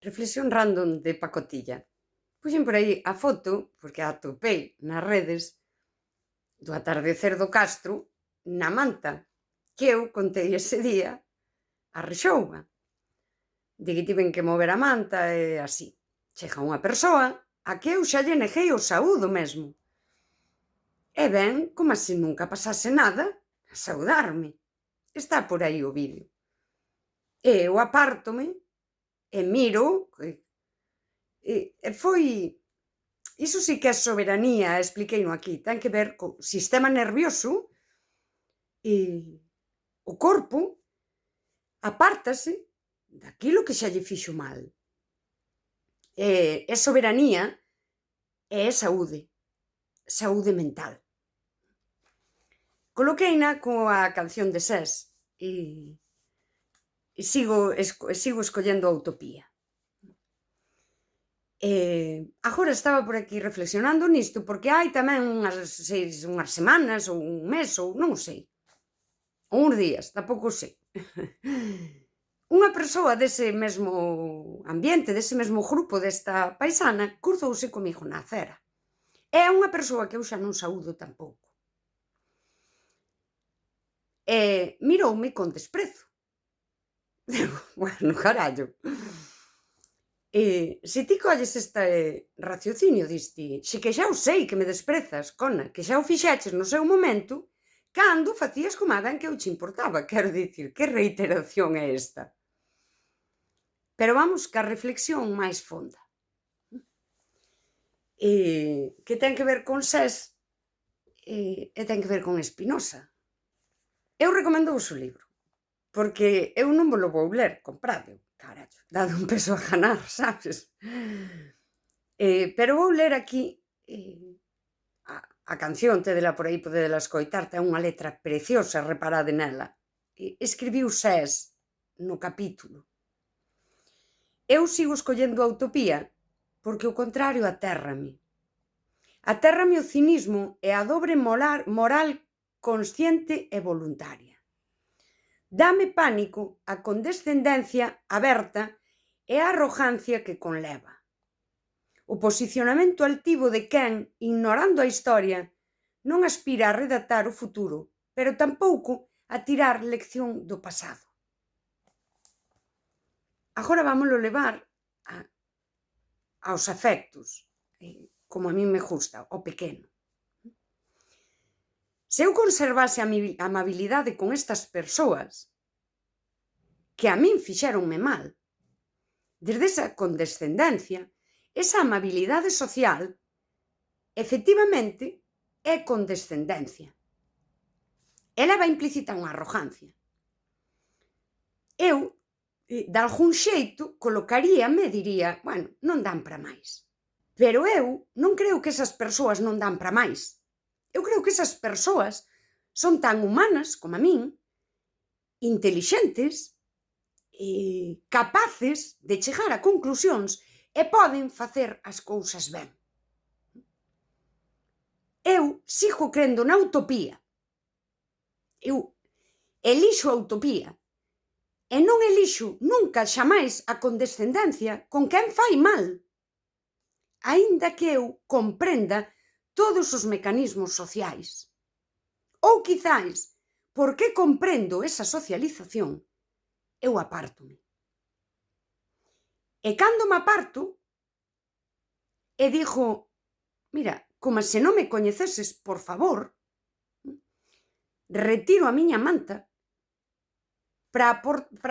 Reflexión random de pacotilla. Puxen por aí a foto, porque a atopei nas redes, do atardecer do Castro na manta, que eu contei ese día a Rexouba, de que tiven que mover a manta e así. Chega unha persoa a que eu xa lle neguei o saúdo mesmo. E ven, como se nunca pasase nada, a saudarme. Está por aí o vídeo. E eu apártome e miro, e foi. Iso sí que é soberanía, expliqueino aquí, ten que ver co sistema nervioso e o corpo apártase daquilo que xa lle fixo mal. É soberanía e é saúde mental. Coloqueina coa canción de SES e sigo escollendo a utopía. Agora estaba por aquí reflexionando nisto, porque hai tamén unhas semanas ou un mes ou non o sei, ou uns días, tampouco o sei. Unha persoa dese mesmo ambiente, dese mesmo grupo, desta paisana, cruzouse comigo na acera. É unha persoa que eu xa non saúdo tampouco. Miroume con desprezo. Digo, bueno, carallo. Se ti colles este raciocinio, diste, xe que xa o sei que me desprezas, cona, que xa o fixeches no seu momento, cando facías como a ben que eu che importaba, quero dicir, que reiteración é esta? Pero vamos ca reflexión máis fonda. Que ten que ver con SES e ten que ver con Spinoza. Eu recomendo-vos o libro, porque eu non vos lo vou ler, comprádeo, carallo, dade un peso a ganar, sabes? Pero vou ler aquí a canción, tédela por aí, podedela escoitar, ten unha letra preciosa, reparade nela. Escribiu SES no capítulo. Eu sigo escollendo a utopía porque o contrario atérrame. Atérrame o cinismo e a dobre moral consciente e voluntaria. Dame pánico a condescendencia aberta e a arrogancia que conleva. O posicionamento altivo de quen, ignorando a historia, non aspira a redactar o futuro, pero tampouco a tirar lección do pasado. Agora vámolo levar aos afectos, como a min me gusta, ao pequeno. Se eu conservase a amabilidade con estas persoas que a min fixeronme mal, desde esa condescendencia, esa amabilidade social, efectivamente, é condescendencia. E leva implícita unha arrogancia. Eu, de algún xeito, colocaríame e diría, bueno, non dan para máis. Pero eu non creo que esas persoas non dan para máis. Eu creo que esas persoas son tan humanas como a min, intelixentes, capaces de chegar a conclusións e poden facer as cousas ben. Eu sigo crendo na utopía. Eu elixo a utopía e non elixo nunca xamais a condescendencia con quen fai mal, aínda que eu comprenda todos os mecanismos sociais. Ou quizais, porque comprendo esa socialización, eu apártome. E cando me aparto, e digo, mira, como se non me coñeceses, por favor, retiro a miña manta para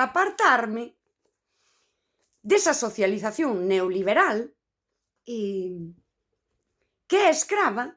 apartarme desa socialización neoliberal que é escrava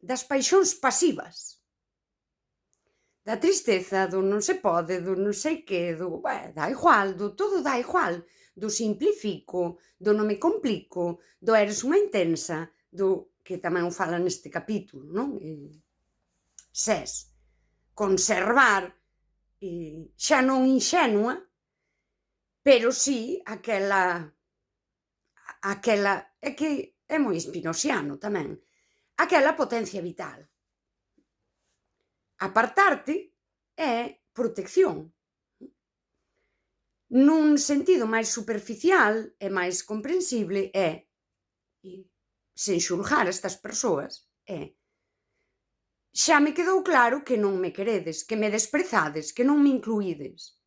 das paixóns pasivas, da tristeza, do non se pode, do non sei que, do dá igual, do todo dá igual, do simplifico, do non me complico, do eres unha intensa, do que tamén o fala neste capítulo, non? SES, conservar xa non inxenua, pero sí aquela, é que é moi spinoziano tamén, aquela potencia vital. Apartarte é protección. Nun sentido máis superficial e máis comprensible sen xulgar estas persoas, xa me quedou claro que non me queredes, que me desprezades, que non me incluídes.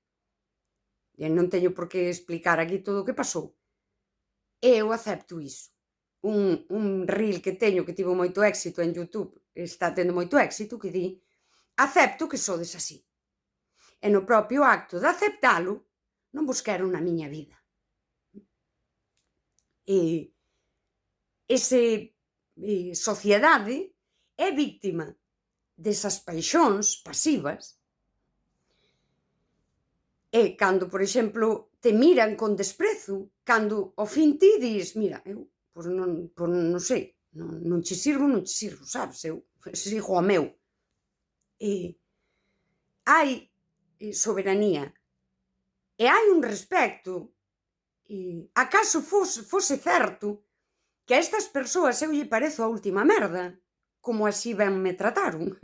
E non teño por que explicar aquí todo o que pasou. Eu acepto iso. Un reel que teño que tivo moito éxito en YouTube, está tendo moito éxito, que di: acepto que sodes así. E no propio acto de aceptalo, non vos quero na miña vida. Sociedade é víctima desas paixóns pasivas e cando, por exemplo, te miran con desprezo, cando ao fin ti dis: mira, eu non sei, non che sirvo, sabes? Eu sigo ao meu. Hai soberanía e hai un respecto. Acaso fose certo que a estas persoas eu lle parezo a última merda, como así ben me trataron.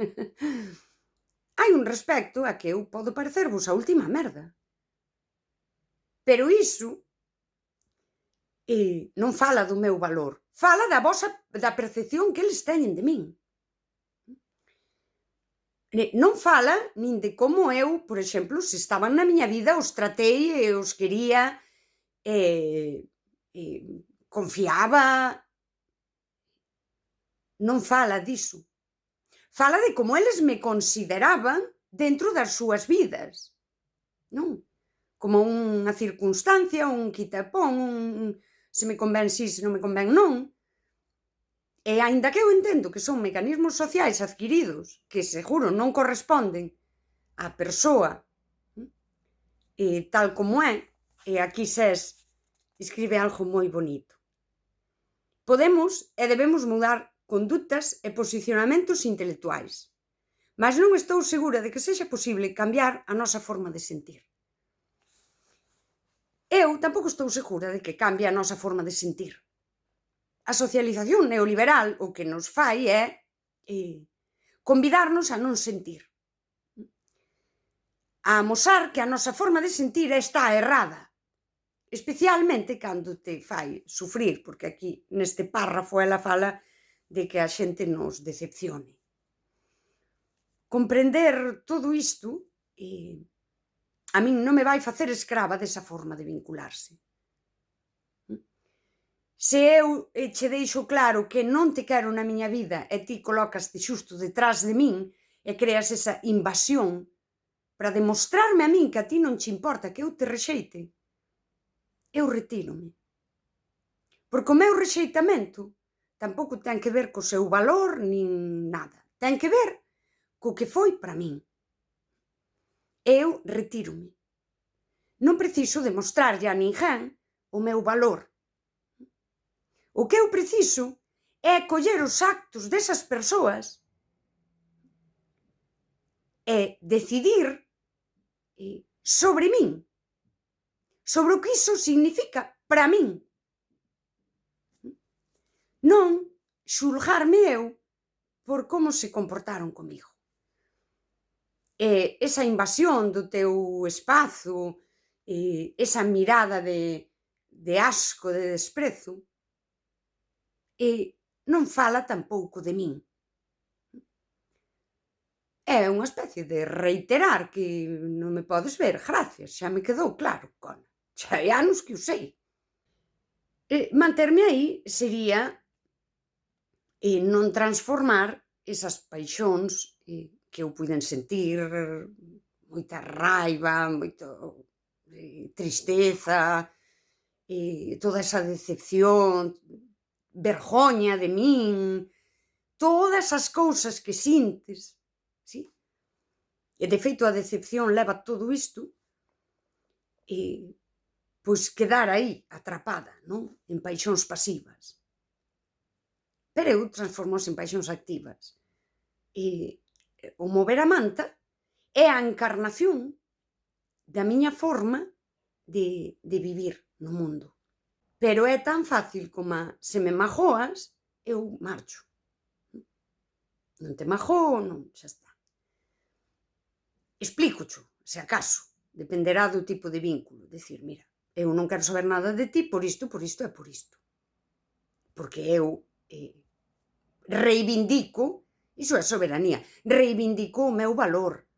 Hai un respecto a que eu podo parecervos a última merda. Pero iso non fala do meu valor, fala da percepción que eles teñen de min. Non fala nin de como eu, por exemplo, se estaban na miña vida, os tratei e os quería, confiaba. Non fala diso. Fala de como eles me consideraban dentro das súas vidas, non? Como unha circunstancia, un quita-pon, se me convén si, se non me convén non. E aínda que eu entendo que son mecanismos sociais adquiridos que seguro non corresponden á persoa tal como é, e aquí SES escribe algo moi bonito. Podemos e debemos mudar conductas e posicionamentos intelectuais, mas non estou segura de que sexa posible cambiar a nosa forma de sentir. Eu tampouco estou segura de que cambie a nosa forma de sentir. A socialización neoliberal o que nos fai é convidarnos a non sentir, a amosar que a nosa forma de sentir está errada, especialmente cando te fai sufrir, porque aquí neste párrafo ela fala de que a xente nos decepcione. Comprender todo isto a min non me vai facer escrava desa forma de vincularse. Se eu che deixo claro que non te quero na miña vida e ti colocaste xusto detrás de min e creas esa invasión para demostrarme a min que a ti non che importa que eu te rexeite, eu retírome. Porque o meu rexeitamento tampouco ten que ver co seu valor nin nada. Ten que ver co que foi para min. Eu retírome. Non preciso demostrarlle a ninguén o meu valor. O que eu preciso é coller os actos desas persoas e decidir sobre min, sobre o que iso significa para min. Non xulgarme eu por como se comportaron comigo. Esa invasión do teu espazo, esa mirada de asco, de desprezo, non fala tampouco de min. É unha especie de reiterar que non me podes ver, gracias, xa me quedou claro, cona. Xa hai anos que o sei. Manterme aí sería non transformar esas paixóns que eu puiden sentir, moita raiva, moito tristeza, toda esa decepción, vergoña de min, todas as cousas que sintes, sí? E de feito a decepción leva todo isto pois quedar aí atrapada, non? En paixóns pasivas. Pero eu transformos en paixóns activas. O mover a manta é a encarnación da miña forma de vivir no mundo. Pero é tan fácil como se me magoas, eu marcho. Non te magoo, non, xa está. Explícocho, se acaso. dependerá do tipo de vínculo. Decir, mira, eu non quero saber nada de ti por isto e por isto. Porque eu reivindico, iso é soberanía, reivindico o meu valor.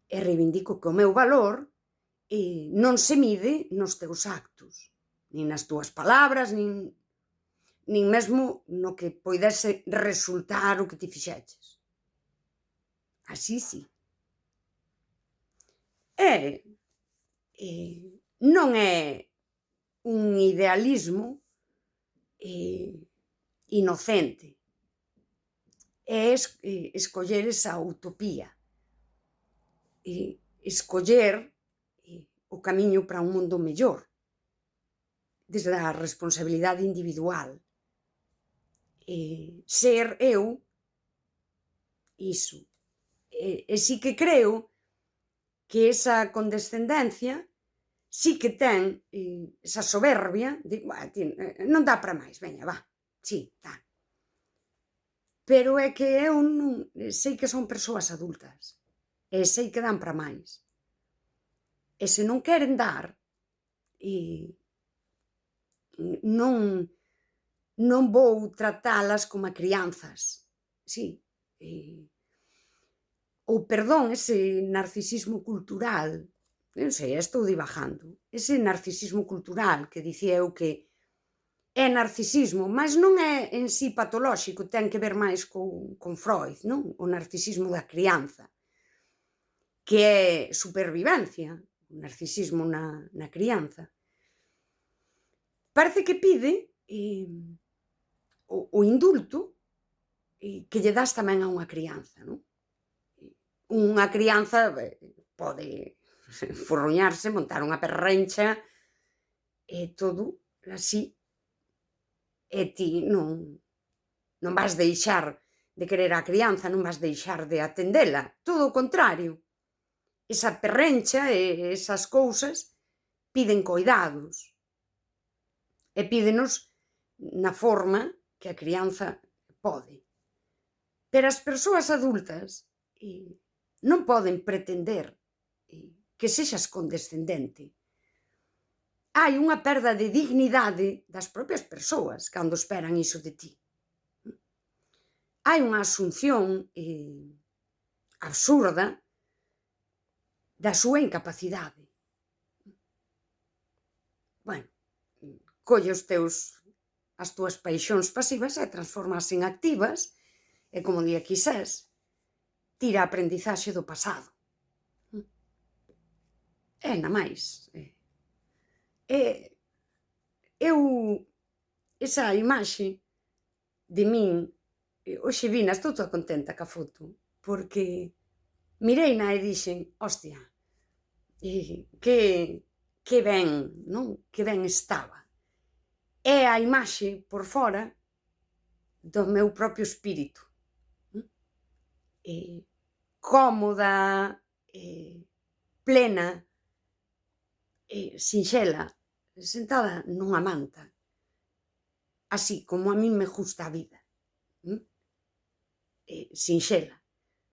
E reivindico que o meu valor non se mide nos teus actos, nin nas túas palabras, nin mesmo no que poidese resultar o que ti fixeches. Así sí. Non é un idealismo inocente, é escoller esa utopía, escoller o camiño para un mundo mellor, desde a responsabilidade individual, ser eu iso. E si que creo que esa condescendencia sí que ten esa soberbia de, non dá para máis, veña, va, sí, dá. Pero é que eu non sei que son persoas adultas, e sei que dan para máis. E se non queren dar, non vou tratalas como a crianzas, sí, ou perdón, ese narcisismo cultural, non sei, estou divagando, ese narcisismo cultural que dicía eu que é narcisismo, mas non é en sí patolóxico, ten que ver máis con Freud, non? O narcisismo da crianza, que é supervivencia, o narcisismo na crianza. Parece que pide o indulto que lle das tamén a unha crianza, non? Unha crianza pode forruñarse, montar unha perrencha e todo así, e ti non vas deixar de querer a crianza, non vas deixar de atendela, todo o contrario. Esa perrencha e esas cousas piden coidados e pídenos na forma que a crianza pode. Pero as persoas adultas non poden pretender que sexas condescendente. Hai unha perda de dignidade das propias persoas cando esperan iso de ti. Hai unha asunción absurda da súa incapacidade. Bueno, colle as túas paixóns pasivas e transformas en activas e, como di aquí Sés, tira a aprendizaxe do pasado. E na máis. Eu, esa imaxe de min, hoxe vina, estou toda contenta ca foto, porque mireina e dixen, hostia, que ben, non? Que ben estaba. É a imaxe por fora do meu propio espírito. Cómoda, plena, sinxela, sentada nunha manta, así como a min me gusta a vida, sinxela.